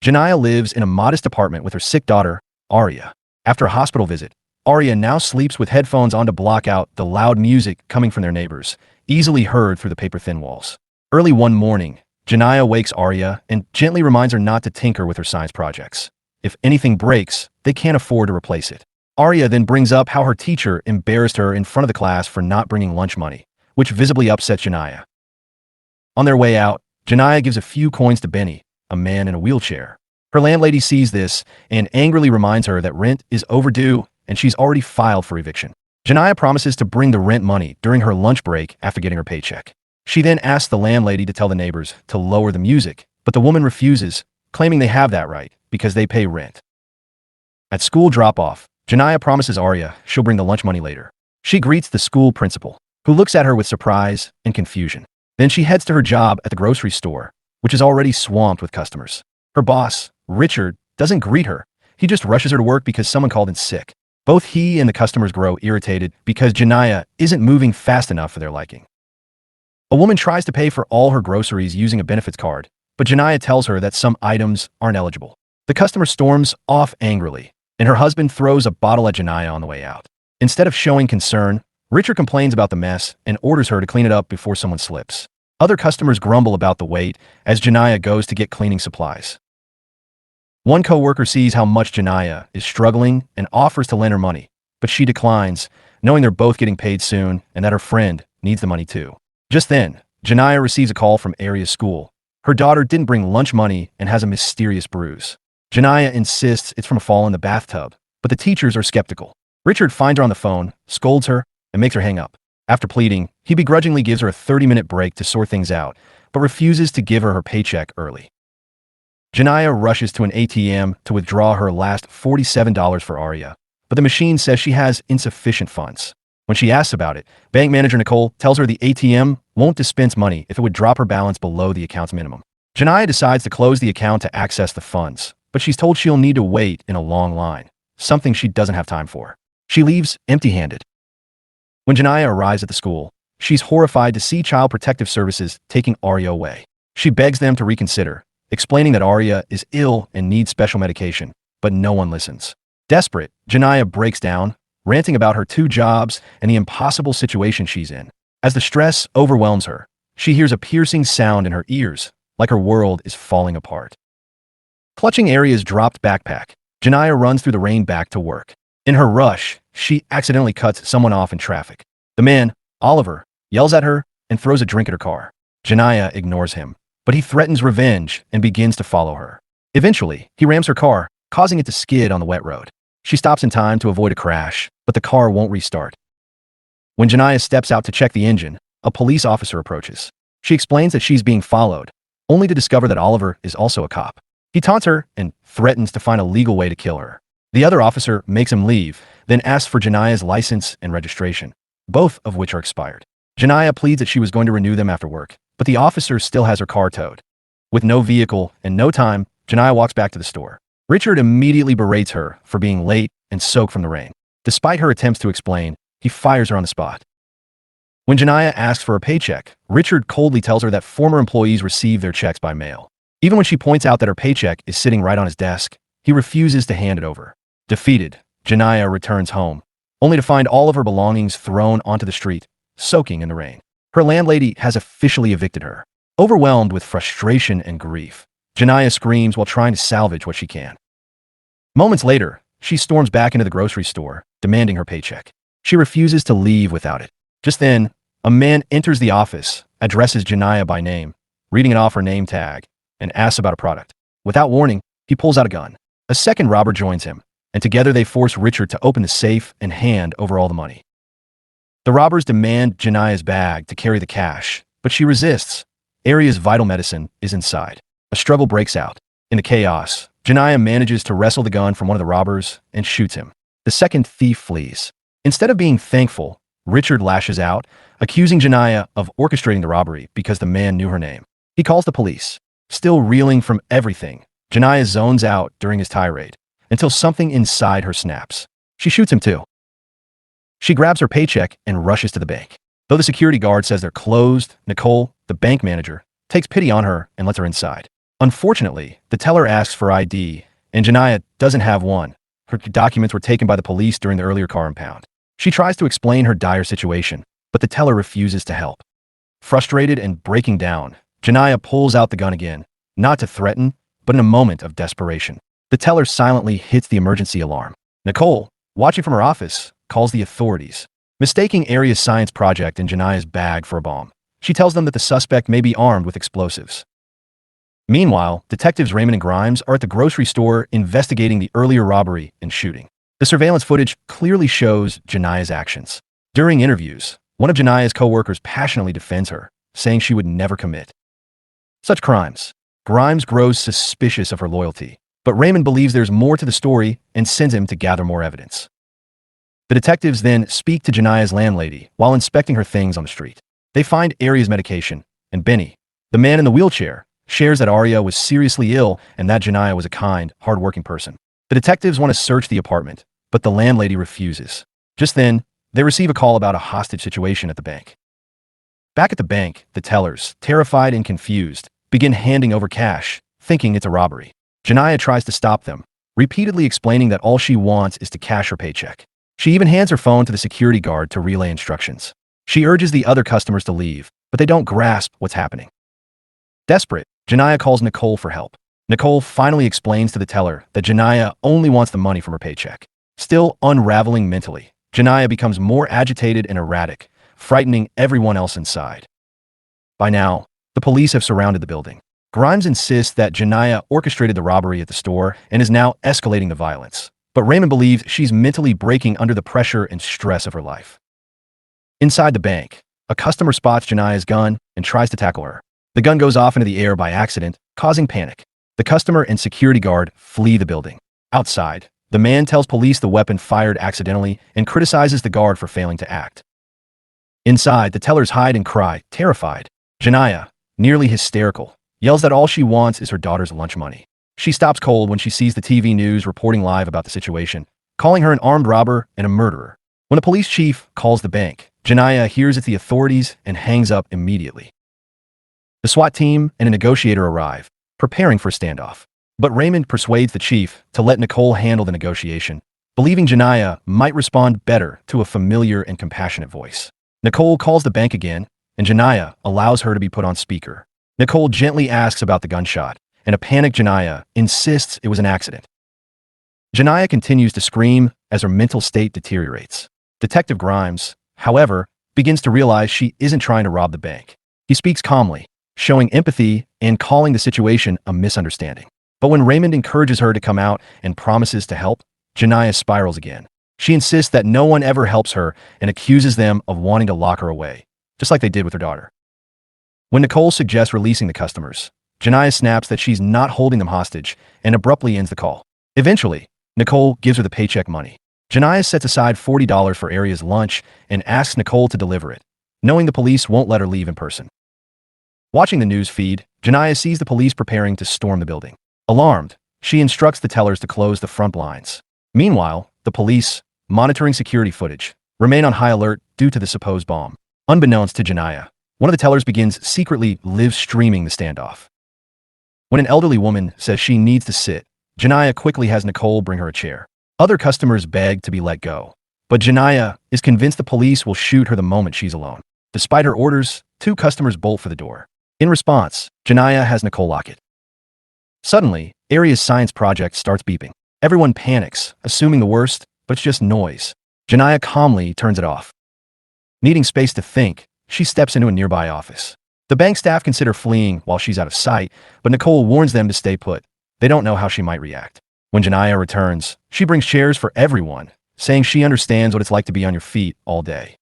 Janaya lives in a modest apartment with her sick daughter, Arya. After a hospital visit, Arya now sleeps with headphones on to block out the loud music coming from their neighbors, easily heard through the paper-thin walls. Early one morning, Janaya wakes Arya and gently reminds her not to tinker with her science projects. If anything breaks, they can't afford to replace it. Arya then brings up how her teacher embarrassed her in front of the class for not bringing lunch money, which visibly upsets Janaya. On their way out, Janaya gives a few coins to Benny, a man in a wheelchair. Her landlady sees this and angrily reminds her that rent is overdue and she's already filed for eviction. Janaya promises to bring the rent money during her lunch break after getting her paycheck. She then asks the landlady to tell the neighbors to lower the music, but the woman refuses, claiming they have that right because they pay rent. At school drop-off, Janaya promises Arya she'll bring the lunch money later. She greets the school principal, who looks at her with surprise and confusion. Then she heads to her job at the grocery store, which is already swamped with customers. Her boss, Richard, doesn't greet her. He just rushes her to work because someone called in sick. Both he and the customers grow irritated because Janaya isn't moving fast enough for their liking. A woman tries to pay for all her groceries using a benefits card, but Janaya tells her that some items aren't eligible. The customer storms off angrily, and her husband throws a bottle at Janaya on the way out. Instead of showing concern, Richard complains about the mess and orders her to clean it up before someone slips. Other customers grumble about the wait as Janaya goes to get cleaning supplies. One coworker sees how much Janaya is struggling and offers to lend her money, but she declines, knowing they're both getting paid soon and that her friend needs the money too. Just then, Janaya receives a call from Arya's school. Her daughter didn't bring lunch money and has a mysterious bruise. Janaya insists it's from a fall in the bathtub, but the teachers are skeptical. Richard finds her on the phone, scolds her, and makes her hang up. After pleading, he begrudgingly gives her a 30-minute break to sort things out, but refuses to give her paycheck early. Janaya rushes to an ATM to withdraw her last $47 for Arya, but the machine says she has insufficient funds. When she asks about it, bank manager Nicole tells her the ATM won't dispense money if it would drop her balance below the account's minimum. Janaya decides to close the account to access the funds, but she's told she'll need to wait in a long line, something she doesn't have time for. She leaves empty-handed. When Janaya arrives at the school, she's horrified to see Child Protective Services taking Arya away. She begs them to reconsider, explaining that Arya is ill and needs special medication, but no one listens. Desperate, Janaya breaks down, ranting about her 2 jobs and the impossible situation she's in. As the stress overwhelms her, she hears a piercing sound in her ears, like her world is falling apart. Clutching Arya's dropped backpack, Janaya runs through the rain back to work. In her rush, she accidentally cuts someone off in traffic. The man, Oliver, yells at her and throws a drink at her car. Janaya ignores him, but he threatens revenge and begins to follow her. Eventually, he rams her car, causing it to skid on the wet road. She stops in time to avoid a crash, but the car won't restart. When Janaya steps out to check the engine, a police officer approaches. She explains that she's being followed, only to discover that Oliver is also a cop. He taunts her and threatens to find a legal way to kill her. The other officer makes him leave, then asks for Janaya's license and registration, both of which are expired. Janaya pleads that she was going to renew them after work, but the officer still has her car towed. With no vehicle and no time, Janaya walks back to the store. Richard immediately berates her for being late and soaked from the rain. Despite her attempts to explain, he fires her on the spot. When Janaya asks for a paycheck, Richard coldly tells her that former employees receive their checks by mail. Even when she points out that her paycheck is sitting right on his desk, he refuses to hand it over. Defeated, Janaya returns home, only to find all of her belongings thrown onto the street, soaking in the rain. Her landlady has officially evicted her. Overwhelmed with frustration and grief, Janaya screams while trying to salvage what she can. Moments later, she storms back into the grocery store, demanding her paycheck. She refuses to leave without it. Just then, a man enters the office, addresses Janaya by name, reading it off her name tag, and asks about a product. Without warning, he pulls out a gun. A second robber joins him, and together they force Richard to open the safe and hand over all the money. The robbers demand Janaya's bag to carry the cash, but she resists. Arya's vital medicine is inside. A struggle breaks out. In the chaos, Janaya manages to wrestle the gun from one of the robbers and shoots him. The second thief flees. Instead of being thankful, Richard lashes out, accusing Janaya of orchestrating the robbery because the man knew her name. He calls the police. Still reeling from everything, Janaya zones out during his tirade, until something inside her snaps. She shoots him too. She grabs her paycheck and rushes to the bank. Though the security guard says they're closed, Nicole, the bank manager, takes pity on her and lets her inside. Unfortunately, the teller asks for ID, and Janiyah doesn't have one. Her documents were taken by the police during the earlier car impound. She tries to explain her dire situation, but the teller refuses to help. Frustrated and breaking down, Janiyah pulls out the gun again, not to threaten, but in a moment of desperation. The teller silently hits the emergency alarm. Nicole, watching from her office, calls the authorities, mistaking Aria's science project in Janiyah's bag for a bomb. She tells them that the suspect may be armed with explosives. Meanwhile, detectives Raymond and Grimes are at the grocery store investigating the earlier robbery and shooting. The surveillance footage clearly shows Janiyah's actions. During interviews, one of Janiyah's co-workers passionately defends her, saying she would never commit such crimes. Grimes grows suspicious of her loyalty, but Raymond believes there's more to the story and sends him to gather more evidence. The detectives then speak to Janiyah's landlady while inspecting her things on the street. They find Aria's medication, and Benny, the man in the wheelchair, shares that Aria was seriously ill and that Janiyah was a kind, hard-working person. The detectives want to search the apartment, but the landlady refuses. Just then, they receive a call about a hostage situation at the bank. Back at the bank, the tellers, terrified and confused, begin handing over cash, thinking it's a robbery. Janiyah tries to stop them, repeatedly explaining that all she wants is to cash her paycheck. She even hands her phone to the security guard to relay instructions. She urges the other customers to leave, but they don't grasp what's happening. Desperate, Janiyah calls Nicole for help. Nicole finally explains to the teller that Janiyah only wants the money from her paycheck. Still unraveling mentally, Janiyah becomes more agitated and erratic, frightening everyone else inside. By now, the police have surrounded the building. Grimes insists that Janiyah orchestrated the robbery at the store and is now escalating the violence. But Raymond believes she's mentally breaking under the pressure and stress of her life. Inside the bank, a customer spots Janiyah's gun and tries to tackle her. The gun goes off into the air by accident, causing panic. The customer and security guard flee the building. Outside, the man tells police the weapon fired accidentally and criticizes the guard for failing to act. Inside, the tellers hide and cry, terrified. Janiyah, nearly hysterical, yells that all she wants is her daughter's lunch money. She stops cold when she sees the TV news reporting live about the situation, calling her an armed robber and a murderer. When the police chief calls the bank, Janiyah hears it's the authorities and hangs up immediately. The SWAT team and a negotiator arrive, preparing for a standoff. But Raymond persuades the chief to let Nicole handle the negotiation, believing Janiyah might respond better to a familiar and compassionate voice. Nicole calls the bank again, and Janiyah allows her to be put on speaker. Nicole gently asks about the gunshot, and a panicked Janiyah insists it was an accident. Janiyah continues to scream as her mental state deteriorates. Detective Grimes, however, begins to realize she isn't trying to rob the bank. He speaks calmly, showing empathy and calling the situation a misunderstanding. But when Raymond encourages her to come out and promises to help, Janiyah spirals again. She insists that no one ever helps her and accuses them of wanting to lock her away, just like they did with her daughter. When Nicole suggests releasing the customers, Janiyah snaps that she's not holding them hostage and abruptly ends the call. Eventually, Nicole gives her the paycheck money. Janiyah sets aside $40 for Aria's lunch and asks Nicole to deliver it, knowing the police won't let her leave in person. Watching the news feed, Janiyah sees the police preparing to storm the building. Alarmed, she instructs the tellers to close the front blinds. Meanwhile, the police, monitoring security footage, remain on high alert due to the supposed bomb. Unbeknownst to Janiyah, one of the tellers begins secretly live streaming the standoff. When an elderly woman says she needs to sit, Janiyah quickly has Nicole bring her a chair. Other customers beg to be let go, but Janiyah is convinced the police will shoot her the moment she's alone. Despite her orders, 2 customers bolt for the door. In response, Janiyah has Nicole lock it. Suddenly, Aria's science project starts beeping. Everyone panics, assuming the worst, but it's just noise. Janiyah calmly turns it off. Needing space to think, she steps into a nearby office. The bank staff consider fleeing while she's out of sight, but Nicole warns them to stay put. They don't know how she might react. When Janiyah returns, she brings chairs for everyone, saying she understands what it's like to be on your feet all day.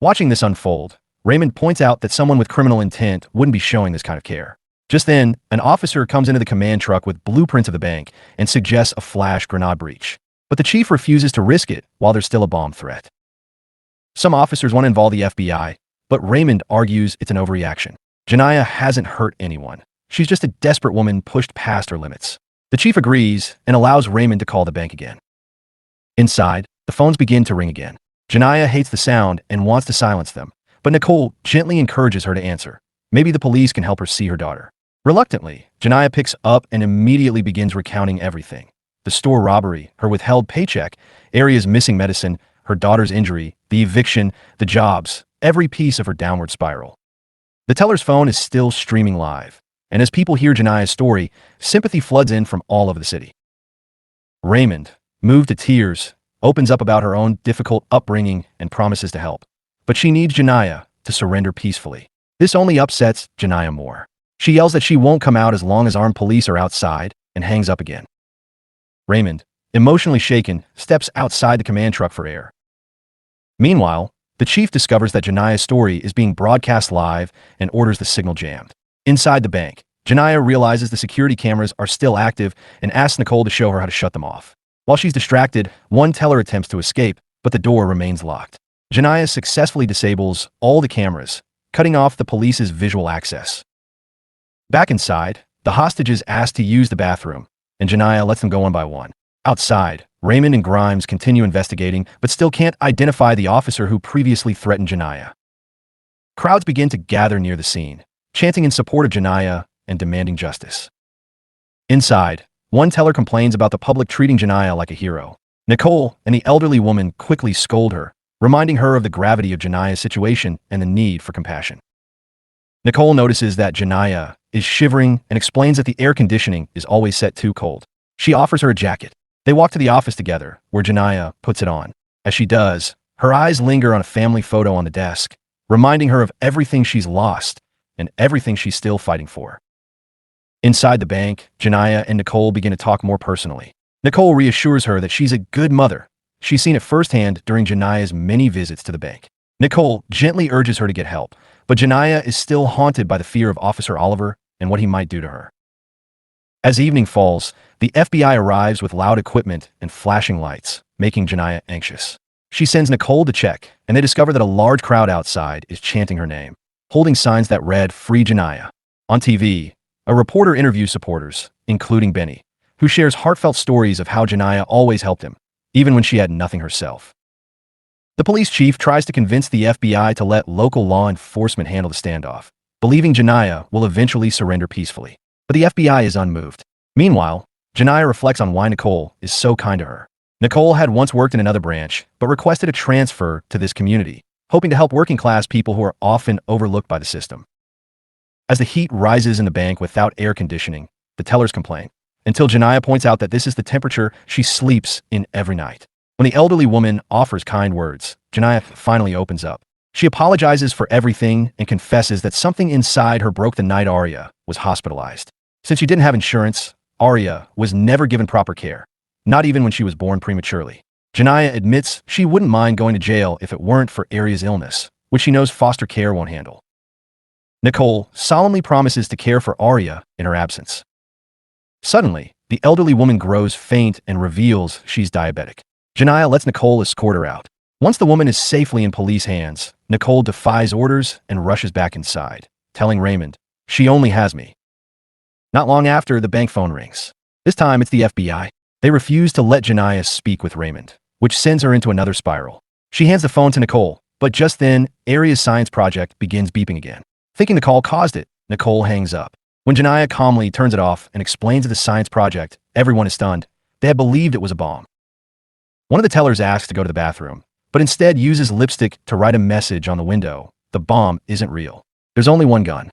Watching this unfold, Raymond points out that someone with criminal intent wouldn't be showing this kind of care. Just then, an officer comes into the command truck with blueprints of the bank and suggests a flash grenade breach. But the chief refuses to risk it while there's still a bomb threat. Some officers want to involve the FBI, but Raymond argues it's an overreaction. Janiyah hasn't hurt anyone. She's just a desperate woman pushed past her limits. The chief agrees and allows Raymond to call the bank again. Inside, the phones begin to ring again. Janiyah hates the sound and wants to silence them, but Nicole gently encourages her to answer. Maybe the police can help her see her daughter. Reluctantly, Janiyah picks up and immediately begins recounting everything. The store robbery, her withheld paycheck, Aria's missing medicine, her daughter's injury, the eviction, the jobs, every piece of her downward spiral. The teller's phone is still streaming live, and as people hear Janiyah's story, sympathy floods in from all over the city. Raymond, moved to tears, opens up about her own difficult upbringing and promises to help. But she needs Janiyah to surrender peacefully. This only upsets Janiyah more. She yells that she won't come out as long as armed police are outside and hangs up again. Raymond, emotionally shaken, steps outside the command truck for air. Meanwhile, the chief discovers that Janiyah's story is being broadcast live and orders the signal jammed. Inside the bank, Janiyah realizes the security cameras are still active and asks Nicole to show her how to shut them off. While she's distracted, one teller attempts to escape, but the door remains locked. Janiyah successfully disables all the cameras, cutting off the police's visual access. Back inside, the hostages ask to use the bathroom, and Janiyah lets them go one by one. Outside, Raymond and Grimes continue investigating, but still can't identify the officer who previously threatened Janiyah. Crowds begin to gather near the scene, chanting in support of Janiyah and demanding justice. Inside, one teller complains about the public treating Janiyah like a hero. Nicole and the elderly woman quickly scold her, reminding her of the gravity of Janiyah's situation and the need for compassion. Nicole notices that Janiyah is shivering and explains that the air conditioning is always set too cold. She offers her a jacket. They walk to the office together, where Janiyah puts it on. As she does, her eyes linger on a family photo on the desk, reminding her of everything she's lost and everything she's still fighting for. Inside the bank, Janiyah and Nicole begin to talk more personally. Nicole reassures her that she's a good mother. She's seen it firsthand during Janiyah's many visits to the bank. Nicole gently urges her to get help, but Janiyah is still haunted by the fear of Officer Oliver and what he might do to her. As evening falls, the FBI arrives with loud equipment and flashing lights, making Janiyah anxious. She sends Nicole to check, and they discover that a large crowd outside is chanting her name, holding signs that read, "Free Janiyah." On TV, a reporter interviews supporters, including Benny, who shares heartfelt stories of how Janiyah always helped him, even when she had nothing herself. The police chief tries to convince the FBI to let local law enforcement handle the standoff, believing Janiyah will eventually surrender peacefully. But the FBI is unmoved. Meanwhile, Janiyah reflects on why Nicole is so kind to her. Nicole had once worked in another branch, but requested a transfer to this community, hoping to help working-class people who are often overlooked by the system. As the heat rises in the bank without air conditioning, the tellers complain, until Janiyah points out that this is the temperature she sleeps in every night. When the elderly woman offers kind words, Janiyah finally opens up. She apologizes for everything and confesses that something inside her broke the night Aria was hospitalized. Since she didn't have insurance, Aria was never given proper care, not even when she was born prematurely. Janiyah admits she wouldn't mind going to jail if it weren't for Aria's illness, which she knows foster care won't handle. Nicole solemnly promises to care for Aria in her absence. Suddenly, the elderly woman grows faint and reveals she's diabetic. Janiyah lets Nicole escort her out. Once the woman is safely in police hands, Nicole defies orders and rushes back inside, telling Raymond, "She only has me." Not long after, the bank phone rings. This time, it's the FBI. They refuse to let Janiyah speak with Raymond, which sends her into another spiral. She hands the phone to Nicole, but just then, Aria's science project begins beeping again. Thinking the call caused it, Nicole hangs up. When Janiyah calmly turns it off and explains the science project, everyone is stunned. They had believed it was a bomb. One of the tellers asks to go to the bathroom, but instead uses lipstick to write a message on the window. The bomb isn't real. There's only one gun.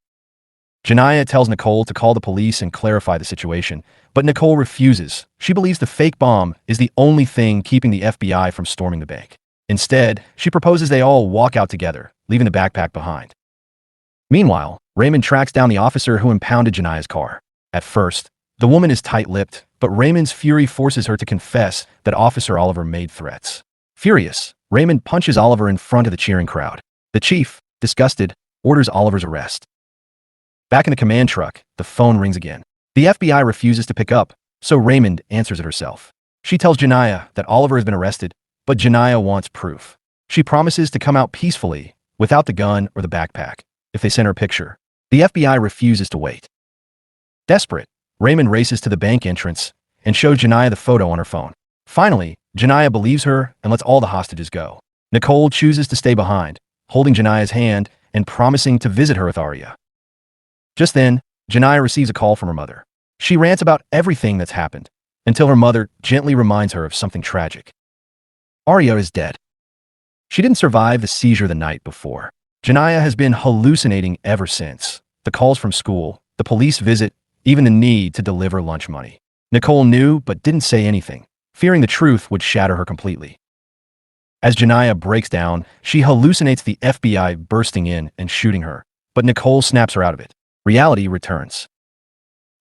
Janiyah tells Nicole to call the police and clarify the situation, but Nicole refuses. She believes the fake bomb is the only thing keeping the FBI from storming the bank. Instead, she proposes they all walk out together, leaving the backpack behind. Meanwhile, Raymond tracks down the officer who impounded Janiyah's car. At first, the woman is tight-lipped, but Raymond's fury forces her to confess that Officer Oliver made threats. Furious, Raymond punches Oliver in front of the cheering crowd. The chief, disgusted, orders Oliver's arrest. Back in the command truck, the phone rings again. The FBI refuses to pick up, so Raymond answers it herself. She tells Janiyah that Oliver has been arrested, but Janiyah wants proof. She promises to come out peacefully, without the gun or the backpack, if they send her a picture. The FBI refuses to wait. Desperate, Raymond races to the bank entrance and shows Janiyah the photo on her phone. Finally, Janiyah believes her and lets all the hostages go. Nicole chooses to stay behind, holding Janiyah's hand and promising to visit her with Aria. Just then, Janiyah receives a call from her mother. She rants about everything that's happened, until her mother gently reminds her of something tragic. Arya is dead. She didn't survive the seizure the night before. Janiyah has been hallucinating ever since. The calls from school, the police visit, even the need to deliver lunch money. Nicole knew but didn't say anything, fearing the truth would shatter her completely. As Janiyah breaks down, she hallucinates the FBI bursting in and shooting her, but Nicole snaps her out of it. Reality returns.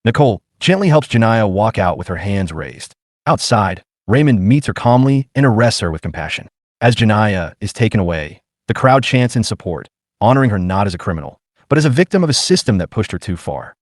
Nicole gently helps Janiyah walk out with her hands raised. Outside, Raymond meets her calmly and arrests her with compassion. As Janiyah is taken away, the crowd chants in support, honoring her not as a criminal, but as a victim of a system that pushed her too far.